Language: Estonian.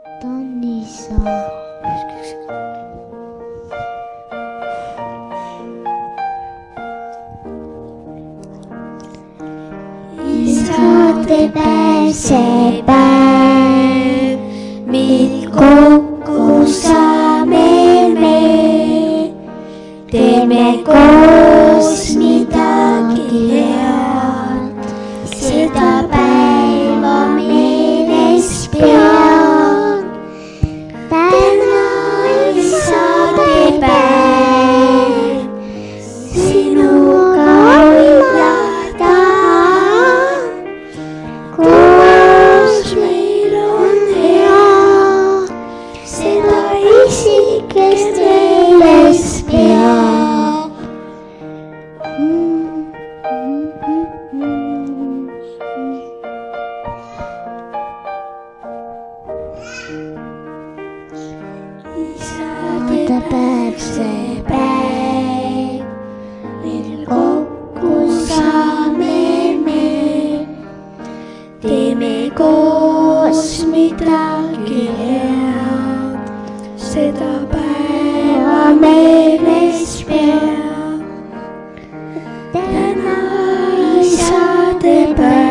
Tõnissa. Isadepäev, see päev, mil kokku saame me, teeme koos midagi head, seda päeva meeles pean. Täna isadepäev, sinuga olla tahan, koos meil on hea, seda isikest meeles pean. Isadepäev, see päev, mil kokku saame me, teeme koos midagi head, seda päeva meeles pean. Täna isadepäev.